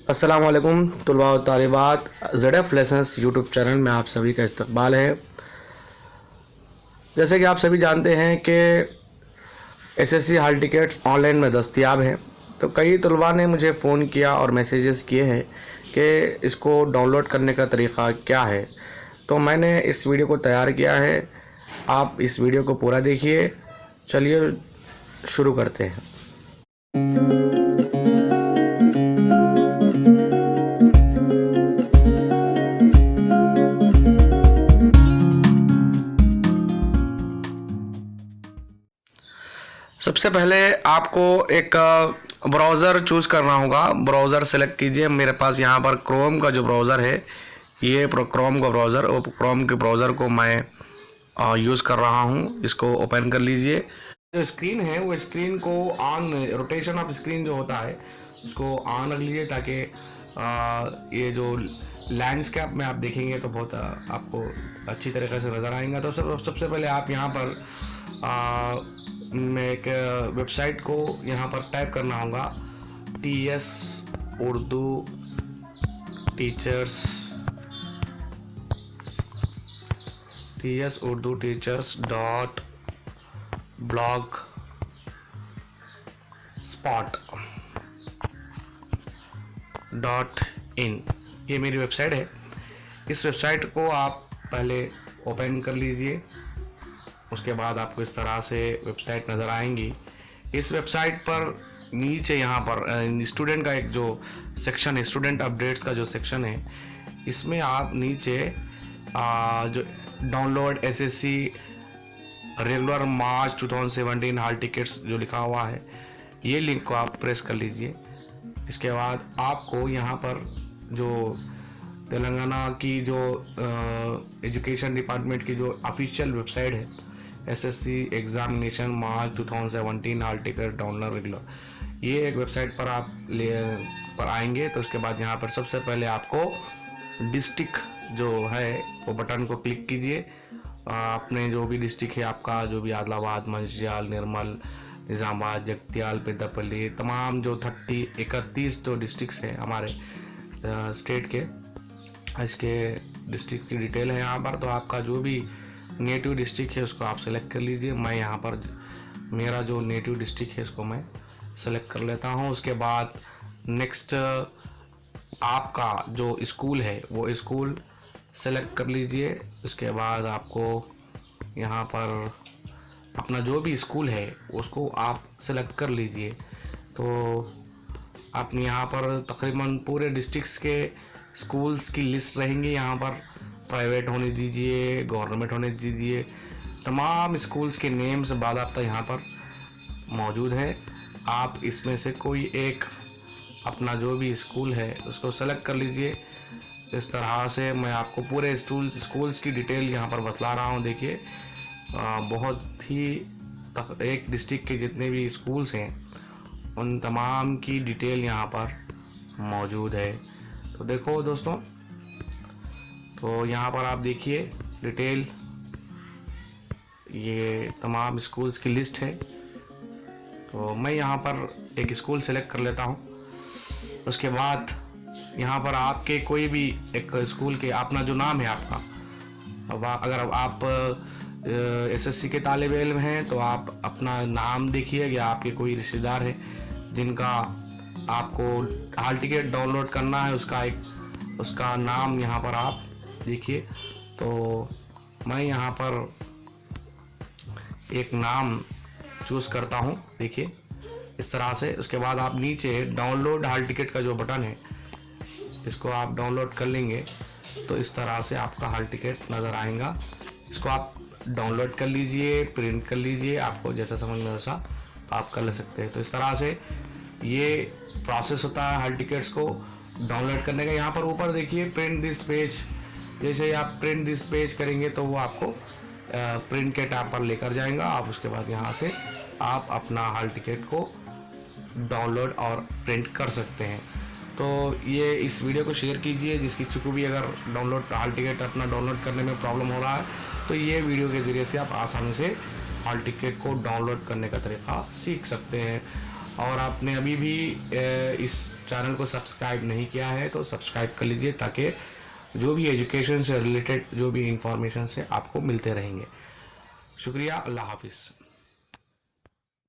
अस्सलाम वालेकुम तुलबा व तालिबात। ZF लेसन्स यूट्यूब चैनल में आप सभी का इस्तकबाल है। जैसे कि आप सभी जानते हैं कि SSC हॉल टिकट्स ऑनलाइन में दस्तयाब हैं, तो कई तुलबा ने मुझे फ़ोन किया और मैसेजेस किए हैं कि इसको डाउनलोड करने का तरीक़ा क्या है। तो मैंने इस वीडियो को तैयार किया है, आप इस वीडियो को पूरा देखिए। चलिए शुरू करते हैं। सबसे पहले आपको एक ब्राउज़र चूज़ करना होगा। ब्राउज़र सेलेक्ट कीजिए। मेरे पास यहाँ पर क्रोम का जो ब्राउज़र है, ये क्रोम का ब्राउज़र, और क्रोम के ब्राउज़र को मैं यूज़ कर रहा हूँ। इसको ओपन कर लीजिए। जो स्क्रीन है वो स्क्रीन को ऑन, रोटेशन ऑफ स्क्रीन जो होता है उसको ऑन रख लीजिए, ताकि ये जो लैंडस्केप में आप देखेंगे तो बहुत आपको अच्छी तरीके से नज़र आएगा। तो सबसे पहले आप यहाँ पर मैं एक वेबसाइट को यहाँ पर टाइप करना होगा, TS उर्दू टीचर्स.blogspot.in, ये मेरी वेबसाइट है। इस वेबसाइट को आप पहले ओपन कर लीजिए। उसके बाद आपको इस तरह से वेबसाइट नज़र आएंगी। इस वेबसाइट पर नीचे यहाँ पर स्टूडेंट का एक जो सेक्शन है, स्टूडेंट अपडेट्स का जो सेक्शन है, इसमें आप नीचे जो डाउनलोड SSC रेगुलर मार्च 2017 हॉल टिकट्स जो लिखा हुआ है, ये लिंक को आप प्रेस कर लीजिए। इसके बाद आपको यहाँ पर जो तेलंगाना की जो एजुकेशन डिपार्टमेंट की जो ऑफिशियल वेबसाइट है, SSC एग्जामिनेशन मार्च 2017 हॉल टिकट डाउनलोड रेगुलर, ये एक वेबसाइट पर आप पर आएंगे। तो उसके बाद यहाँ पर सबसे पहले आपको डिस्ट्रिक्ट जो है वो बटन को क्लिक कीजिए। अपने जो भी डिस्ट्रिक्ट है आपका, जो भी आदिलाबाद, मंचिल, निर्मल, निज़ामाबाद, जगतियाल, पेद्दापल्ली, तमाम जो 31 जो डिस्ट्रिक्ट्स हैं हमारे स्टेट के, इसके डिस्ट्रिक्ट की डिटेल है यहाँ पर। तो आपका जो भी नेटिव डिस्ट्रिक्ट है उसको आप सेलेक्ट कर लीजिए। मैं यहाँ पर मेरा जो नेटिव डिस्ट्रिक्ट है उसको मैं सेलेक्ट कर लेता हूँ। उसके बाद नेक्स्ट आपका जो स्कूल है वो स्कूल सेलेक्ट कर लीजिए। उसके बाद आपको यहाँ पर अपना जो भी स्कूल है उसको आप सेलेक्ट कर लीजिए। तो आपने यहाँ पर तकरीबन पूरे डिस्ट्रिक्ट्स के स्कूल्स की लिस्ट रहेंगी। यहाँ पर प्राइवेट होने दीजिए, गवर्नमेंट होने दीजिए, तमाम स्कूल्स के नेम्स बाकायदा यहाँ पर मौजूद है। आप इसमें से कोई एक अपना जो भी स्कूल है उसको सेलेक्ट कर लीजिए। इस तरह से मैं आपको पूरे स्कूल्स की डिटेल यहाँ पर बतला रहा हूँ। देखिए बहुत ही एक डिस्ट्रिक्ट के जितने भी स्कूल्स हैं उन तमाम की डिटेल यहाँ पर मौजूद है। तो देखो दोस्तों, तो यहाँ पर आप देखिए डिटेल, ये तमाम स्कूल्स की लिस्ट है। तो मैं यहाँ पर एक स्कूल सेलेक्ट कर लेता हूँ। उसके बाद यहाँ पर आपके कोई भी एक स्कूल के अपना जो नाम है आपका, अब अगर आप SSC के तालिब इल्म हैं तो आप अपना नाम देखिए, या आपके कोई रिश्तेदार है जिनका आपको हॉल टिकट डाउनलोड करना है, उसका नाम यहाँ पर आप देखिए। तो मैं यहाँ पर एक नाम चूज़ करता हूँ, देखिए इस तरह से। उसके बाद आप नीचे डाउनलोड हॉल टिकट का जो बटन है इसको आप डाउनलोड कर लेंगे तो इस तरह से आपका हॉल टिकट नज़र आएगा। इसको आप डाउनलोड कर लीजिए, प्रिंट कर लीजिए, आपको जैसा समझ में वैसा आप कर ले सकते हैं। तो इस तरह से ये प्रोसेस होता है हॉल टिकट्स को डाउनलोड करने का। यहाँ पर ऊपर देखिए प्रिंट दिस पेज, जैसे ही आप प्रिंट दिस पेज करेंगे तो वो आपको प्रिंट के टैब पर लेकर जाएगा। आप उसके बाद यहाँ से आप अपना हॉल टिकट को डाउनलोड और प्रिंट कर सकते हैं। तो ये इस वीडियो को शेयर कीजिए, जिसकी किसी को भी अगर हॉल टिकट अपना डाउनलोड करने में प्रॉब्लम हो रहा है तो ये वीडियो के ज़रिए से आप आसानी से हॉल टिकट को डाउनलोड करने का तरीका सीख सकते हैं। और आपने अभी भी इस चैनल को सब्सक्राइब नहीं किया है तो सब्सक्राइब कर लीजिए, ताकि जो भी एजुकेशन से रिलेटेड जो भी इंफॉर्मेशन है आपको मिलते रहेंगे। शुक्रिया, अल्लाह हाफिज़।